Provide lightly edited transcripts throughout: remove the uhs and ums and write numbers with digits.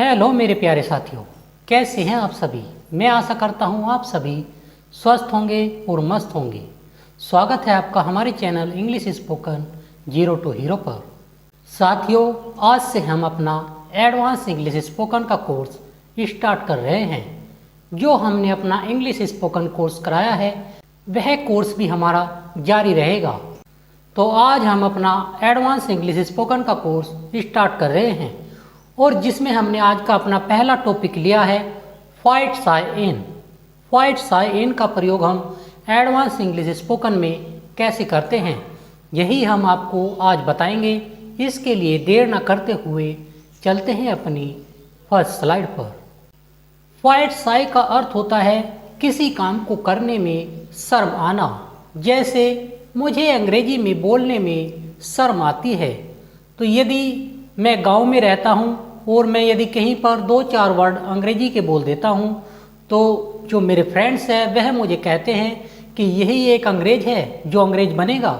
Hello मेरे प्यारे साथियों, कैसे हैं आप सभी। मैं आशा करता हूं आप सभी स्वस्थ होंगे और मस्त होंगे। स्वागत है आपका हमारे channel English spoken zero to hero पर। साथियों, आज से हम अपना एडवांस इंग्लिश स्पोकन का कोर्स स्टार्ट कर रहे हैं। जो हमने अपना इंग्लिश स्पोकन कोर्स कराया है वह कोर्स भी हमारा जारी रहेगा। तो आज हम अपना एडवांस इंग्लिश स्पोकन का कोर्स स्टार्ट कर रहे हैं और जिसमें हमने आज का अपना पहला टॉपिक लिया है फाइट साई इन। फाइट साई इन का प्रयोग हम एडवांस इंग्लिश स्पोकन में कैसे करते हैं यही हम आपको आज बताएंगे। इसके लिए देर न करते हुए चलते हैं अपनी फर्स्ट स्लाइड पर। फाइट साई का अर्थ होता है किसी काम को करने में शर्म आना। जैसे मुझे अंग्रेजी में बोलने में शर्म आती है। तो यदि मैं गांव में रहता हूं और मैं यदि कहीं पर 2-4 वर्ड अंग्रेजी के बोल देता हूं तो जो मेरे फ्रेंड्स हैं वह मुझे कहते हैं कि यही एक अंग्रेज है जो अंग्रेज बनेगा।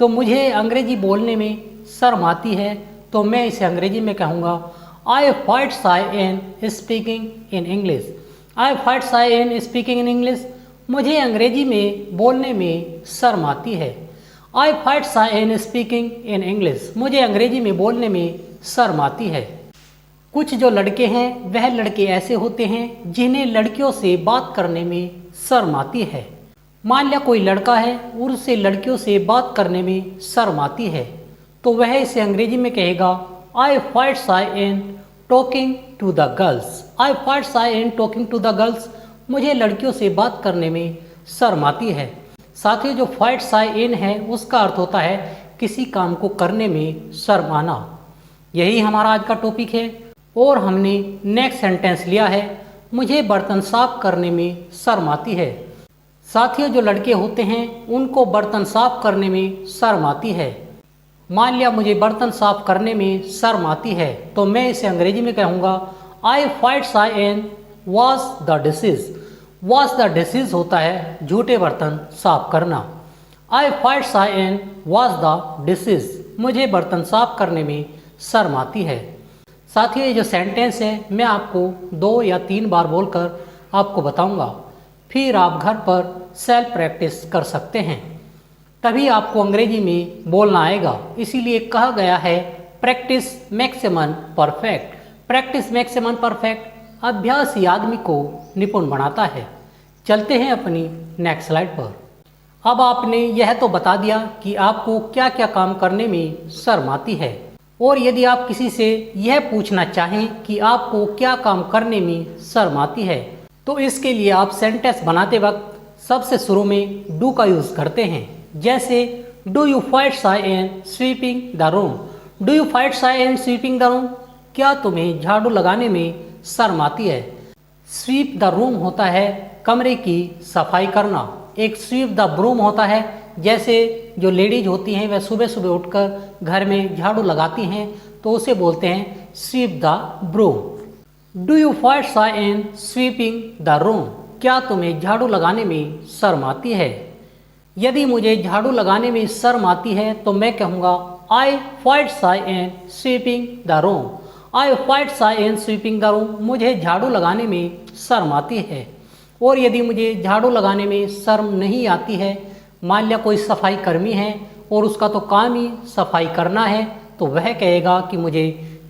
तो मुझे अंग्रेजी बोलने में शर्म आती है तो मैं इसे अंग्रेजी में कहूँगा आई fight shy in speaking in English. I fight shy in speaking in English. मुझे अंग्रेजी में बोलने में शर्म आती है। आई fight shy in speaking in English. मुझे अंग्रेजी में बोलने में शर्म आती है। कुछ जो लड़के हैं वह लड़के ऐसे होते हैं जिन्हें लड़कियों से बात करने में शर्म आती है। मान लिया कोई लड़का है और उसे लड़कियों से बात करने में शर्म आती है तो वह इसे अंग्रेजी में कहेगा I fight shy in talking to the girls. I fight shy in talking to the girls. मुझे लड़कियों से बात करने में शर्म आती है। साथ ही जो फाइट साई इन है उसका अर्थ होता है किसी काम को करने में शर्म आना। यही हमारा आज का टॉपिक है और हमने नेक्स्ट सेंटेंस लिया है मुझे बर्तन साफ करने में शर्म आती है। साथियों, जो लड़के होते हैं उनको बर्तन साफ करने में शर्म आती है। मान लिया मुझे बर्तन साफ करने में शर्म आती है तो मैं इसे अंग्रेजी में कहूँगा आई fight shy in wash the dishes. Wash the dishes होता है झूठे बर्तन साफ करना। आई fight shy in wash the dishes. मुझे बर्तन साफ करने में शर्म आती है। साथियों, ये जो सेंटेंस है मैं आपको 2 या 3 बार बोलकर आपको बताऊंगा, फिर आप घर पर सेल्फ प्रैक्टिस कर सकते हैं, तभी आपको अंग्रेजी में बोलना आएगा। इसीलिए कहा गया है practice makes a man perfect. Practice makes a man perfect. अभ्यास ही आदमी को निपुण बनाता है। चलते हैं अपनी नेक्स्ट स्लाइड पर। अब आपने यह तो बता दिया कि आपको क्या क्या काम करने में शर्म आती है और यदि आप किसी से यह पूछना चाहें कि आपको क्या काम करने में शर्म आती है तो इसके लिए आप सेंटेंस बनाते वक्त सबसे शुरू में डू का यूज़ करते हैं। जैसे do you fight shy in sweeping the room. Do you fight shy in sweeping the room. क्या तुम्हें झाड़ू लगाने में शर्म आती है। स्वीप द रूम होता है कमरे की सफाई करना। एक स्वीप द ब्रूम होता है जैसे जो लेडीज होती हैं वह सुबह सुबह उठकर घर में झाड़ू लगाती हैं तो उसे बोलते हैं sweep the broom. Do you fight shy in sweeping the room. क्या तुम्हें झाड़ू लगाने में शर्म आती है। यदि मुझे झाड़ू लगाने में शर्म आती है तो मैं कहूँगा आई fight shy in sweeping the room. I fight shy in sweeping the room. मुझे झाड़ू लगाने में शर्म आती है। और यदि मुझे झाड़ू लगाने में शर्म नहीं आती है, मान लिया कोई सफाई कर्मी है और उसका तो काम ही सफाई करना है तो वह कहेगा कि मुझे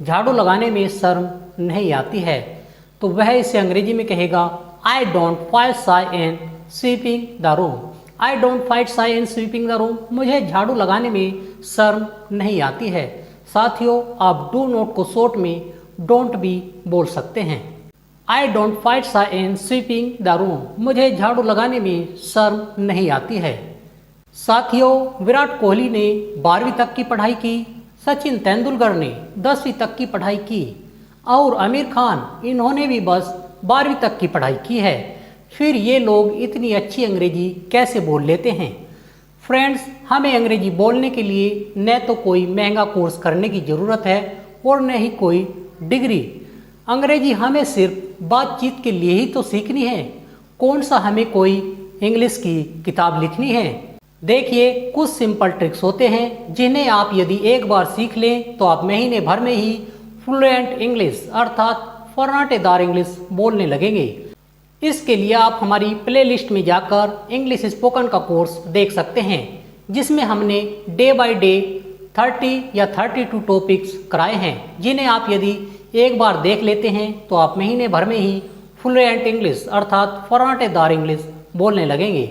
झाड़ू लगाने में शर्म नहीं आती है तो वह इसे अंग्रेजी में कहेगा I don't fight shy in sweeping the room. I don't fight shy in sweeping the room. मुझे झाड़ू लगाने में शर्म नहीं आती है। साथियों, आप डू नॉट को शॉर्ट में डोंट भी बोल सकते हैं। I don't fight shy in sweeping the room. मुझे झाड़ू लगाने में शर्म नहीं आती है। साथियों, विराट कोहली ने 12वीं तक की पढ़ाई की, सचिन तेंदुलकर ने 10वीं तक की पढ़ाई की और आमिर खान इन्होंने भी बस 12वीं तक की पढ़ाई की है। फिर ये लोग इतनी अच्छी अंग्रेजी कैसे बोल लेते हैं। फ्रेंड्स, हमें अंग्रेजी बोलने के लिए न तो कोई महंगा कोर्स करने की ज़रूरत है और न ही कोई डिग्री। अंग्रेजी हमें सिर्फ बातचीत के लिए ही तो सीखनी है। कौन सा हमें कोई इंग्लिश की किताब लिखनी है। देखिए, कुछ सिंपल ट्रिक्स होते हैं जिन्हें आप यदि एक बार सीख लें तो आप महीने भर में ही फ्लुएंट इंग्लिश अर्थात फर्राटेदार इंग्लिश बोलने लगेंगे। इसके लिए आप हमारी प्लेलिस्ट में जाकर इंग्लिश स्पोकन का कोर्स देख सकते हैं, जिसमें हमने डे बाय डे 30 या 32 टॉपिक्स कराए हैं, जिन्हें आप यदि एक बार देख लेते हैं तो आप महीने भर में ही फ्लुएंट इंग्लिश अर्थात फर्राटेदार इंग्लिश बोलने लगेंगे।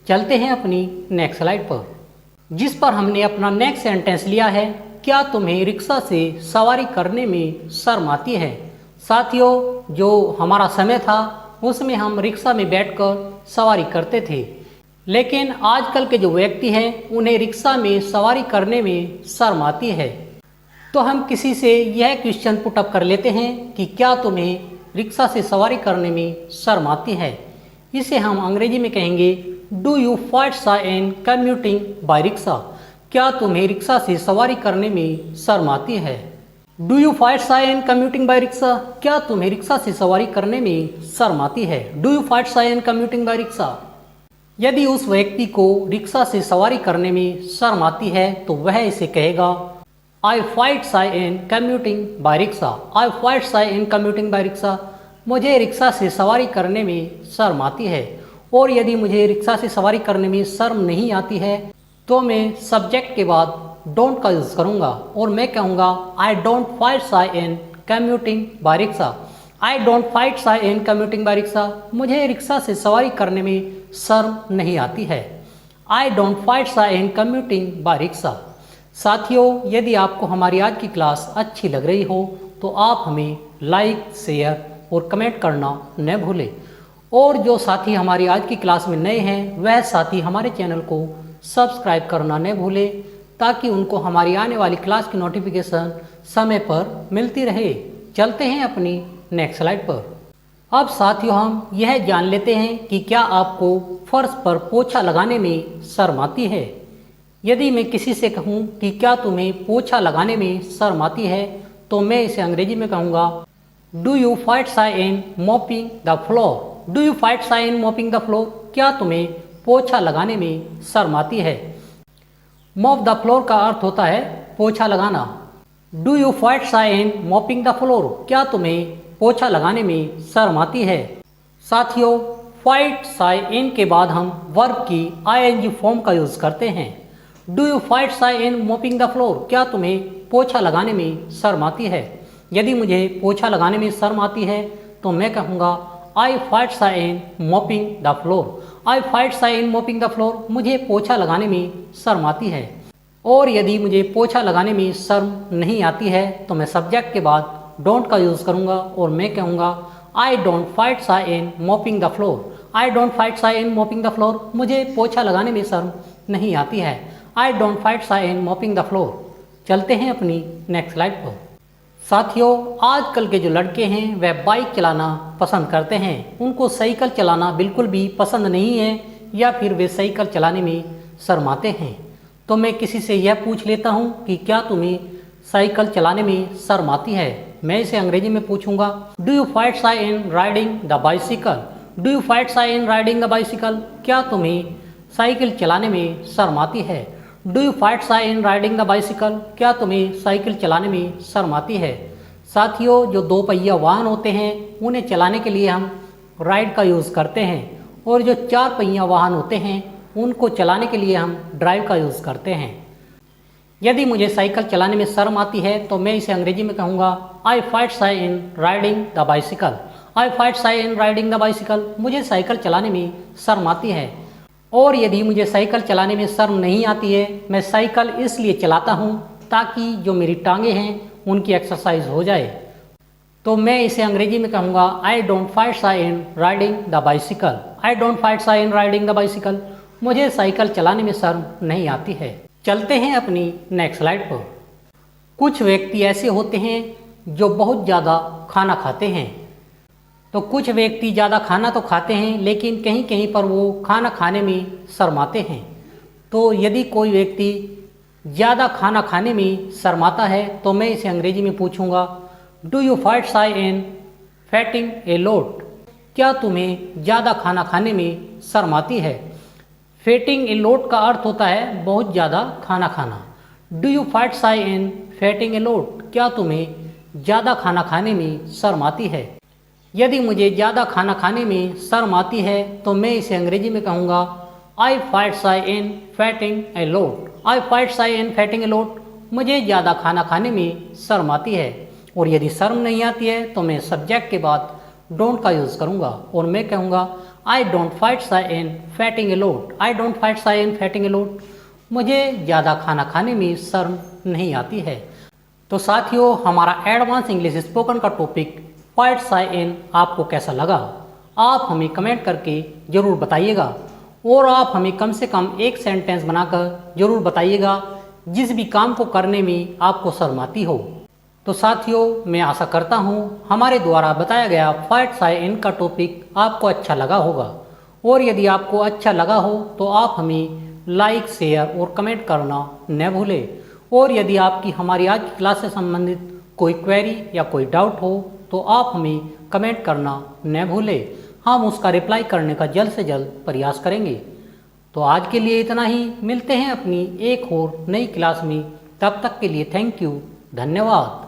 चलते हैं अपनी नेक्स्ट स्लाइड पर, जिस पर हमने अपना नेक्स्ट सेंटेंस लिया है, क्या तुम्हें रिक्शा से सवारी करने में शर्म आती है। साथियों, जो हमारा समय था उसमें हम रिक्शा में बैठकर सवारी करते थे, लेकिन आजकल के जो व्यक्ति हैं उन्हें रिक्शा में सवारी करने में शर्म आती है। तो हम किसी से यह क्वेश्चन पुटअप कर लेते हैं कि क्या तुम्हें रिक्शा से सवारी करने में शर्म आती है। इसे हम अंग्रेजी में कहेंगे do you find shy in commuting by rickshaw. क्या तुम्हें रिक्शा से सवारी करने में शर्म आती है। Do you find shy in commuting by rickshaw. क्या तुम्हें रिक्शा से सवारी करने में शर्म आती है। Do you find shy in commuting by rickshaw. यदि उस व्यक्ति को रिक्शा से सवारी करने में शर्म आती है तो वह इसे कहेगा I find shy in commuting by rickshaw. I find shy in commuting by rickshaw. मुझे रिक्शा से सवारी करने में शर्म आती है। और यदि मुझे रिक्शा से सवारी करने में शर्म नहीं आती है तो मैं सब्जेक्ट के बाद डोंट का यूज़ करूँगा और मैं कहूँगा I don't find shy in commuting by rickshaw. I don't find shy in commuting by rickshaw. मुझे रिक्शा से सवारी करने में शर्म नहीं आती है। I don't find shy in commuting by rickshaw. साथियों, यदि आपको हमारी आज की क्लास अच्छी लग रही हो तो आप हमें लाइक, शेयर और कमेंट करना न भूलें। और जो साथी हमारी आज की क्लास में नए हैं वह साथी हमारे चैनल को सब्सक्राइब करना न भूलें, ताकि उनको हमारी आने वाली क्लास की नोटिफिकेशन समय पर मिलती रहे। चलते हैं अपनी नेक्स्ट स्लाइड पर। अब साथियों, हम यह जान लेते हैं कि क्या आपको फर्श पर पोछा लगाने में शर्म आती है। यदि मैं किसी से कहूँ कि क्या तुम्हें पोछा लगाने में शर्म आती है तो मैं इसे अंग्रेजी में कहूँगा do you find shy in mopping the floor. Do you find shy in mopping the floor. क्या तुम्हें पोछा लगाने में शर्म आती है। मॉप द फ्लोर का अर्थ होता है पोछा लगाना। Do you find shy in mopping the floor. क्या तुम्हें पोछा लगाने में शर्म आती है। साथियों, फाइंड शाय इन के बाद हम वर्ब की आईएनजी फॉर्म का यूज़ करते हैं। Do you find shy in mopping the floor. क्या तुम्हें पोछा लगाने में शर्म आती है। यदि मुझे पोछा लगाने में शर्म आती है तो मैं कहूँगा आई find shy in mopping the floor. I find shy in mopping the floor. मुझे पोछा लगाने में शर्म आती है। और यदि मुझे पोछा लगाने में शर्म नहीं आती है तो मैं सब्जेक्ट के बाद डोंट का यूज़ करूँगा और मैं कहूँगा I don't find shy in mopping the floor. I don't find shy in mopping the floor. मुझे पोछा लगाने में शर्म नहीं आती है। I don't find shy in mopping the floor. चलते हैं अपनी नेक्स्ट स्लाइड पर। साथियों, आजकल के जो लड़के हैं वह बाइक चलाना पसंद करते हैं। उनको साइकिल चलाना बिल्कुल भी पसंद नहीं है या फिर वे साइकिल चलाने में शर्माते हैं। तो मैं किसी से यह पूछ लेता हूँ कि क्या तुम्हें साइकिल चलाने में शर्म आती है। मैं इसे अंग्रेजी में पूछूंगा do you find shy in riding the bicycle. Do you find shy in riding the bicycle. क्या तुम्हें साइकिल चलाने में शर्म आती है। Do you find shy in riding the bicycle. क्या तुम्हें साइकिल चलाने में शर्म आती है। साथियों, जो दो पहिया वाहन होते हैं उन्हें चलाने के लिए हम राइड का यूज़ करते हैं और जो चार पहिया वाहन होते हैं उनको चलाने के लिए हम ड्राइव का यूज़ करते हैं। यदि मुझे साइकिल चलाने में शर्म आती है तो मैं इसे अंग्रेजी में कहूँगा आई find shy in riding the bicycle. I find shy in riding the bicycle. मुझे साइकिल चलाने में शर्म आती है। और यदि मुझे साइकिल चलाने में शर्म नहीं आती है, मैं साइकिल इसलिए चलाता हूँ ताकि जो मेरी टांगे हैं उनकी एक्सरसाइज हो जाए, तो मैं इसे अंग्रेजी में कहूँगा I don't find shy in riding the bicycle. I don't find shy in riding the bicycle. मुझे साइकिल चलाने में शर्म नहीं आती है। चलते हैं अपनी नेक्स्ट स्लाइड पर। कुछ व्यक्ति ऐसे होते हैं जो बहुत ज़्यादा खाना खाते हैं। तो कुछ व्यक्ति ज़्यादा खाना तो खाते हैं लेकिन कहीं कहीं पर वो खाना खाने में शर्माते हैं। तो यदि कोई व्यक्ति ज़्यादा खाना खाने में शर्माता है तो मैं इसे अंग्रेजी में पूछूंगा do you find shy in fatting a lot. क्या तुम्हें ज़्यादा खाना खाने में शर्म आती है। फैटिंग ए लॉट का अर्थ होता है बहुत ज़्यादा खाना खाना। Do you find shy in fatting a lot. क्या तुम्हें ज़्यादा खाना खाने में शर्म आती है। यदि मुझे ज़्यादा खाना खाने में शर्म आती है तो मैं इसे अंग्रेजी में कहूँगा आई फाइट शाई इन फैटिंग ए लोट। आई फाइट शाई इन फैटिंग ए लोट। मुझे ज़्यादा खाना खाने में शर्म आती है। और यदि शर्म नहीं आती है तो मैं सब्जेक्ट के बाद डोंट का यूज़ करूँगा और मैं कहूँगा आई डोंट फाइट शाई इन fatting A lot. I don't fight शाई इन फैटिंग ए लोट। मुझे ज़्यादा खाना खाने में शर्म नहीं आती है। तो साथियों, हमारा एडवांस इंग्लिश स्पोकन का टॉपिक फाइट शाई इन आपको कैसा लगा? आप हमें कमेंट करके ज़रूर बताइएगा और आप हमें कम से कम एक सेंटेंस बनाकर ज़रूर बताइएगा जिस भी काम को करने में आपको शर्म आती हो। तो साथियों, मैं आशा करता हूँ हमारे द्वारा बताया गया फाइट शाई इन का टॉपिक आपको अच्छा लगा होगा। और यदि आपको अच्छा लगा हो तो आप हमें लाइक, शेयर और कमेंट करना न भूलें। और यदि आपकी हमारी आज की क्लास से संबंधित कोई क्वेरी या कोई डाउट हो तो आप हमें कमेंट करना न भूलें। हम उसका रिप्लाई करने का जल्द से जल्द प्रयास करेंगे। तो आज के लिए इतना ही। मिलते हैं अपनी एक और नई क्लास में। तब तक के लिए थैंक यू, धन्यवाद।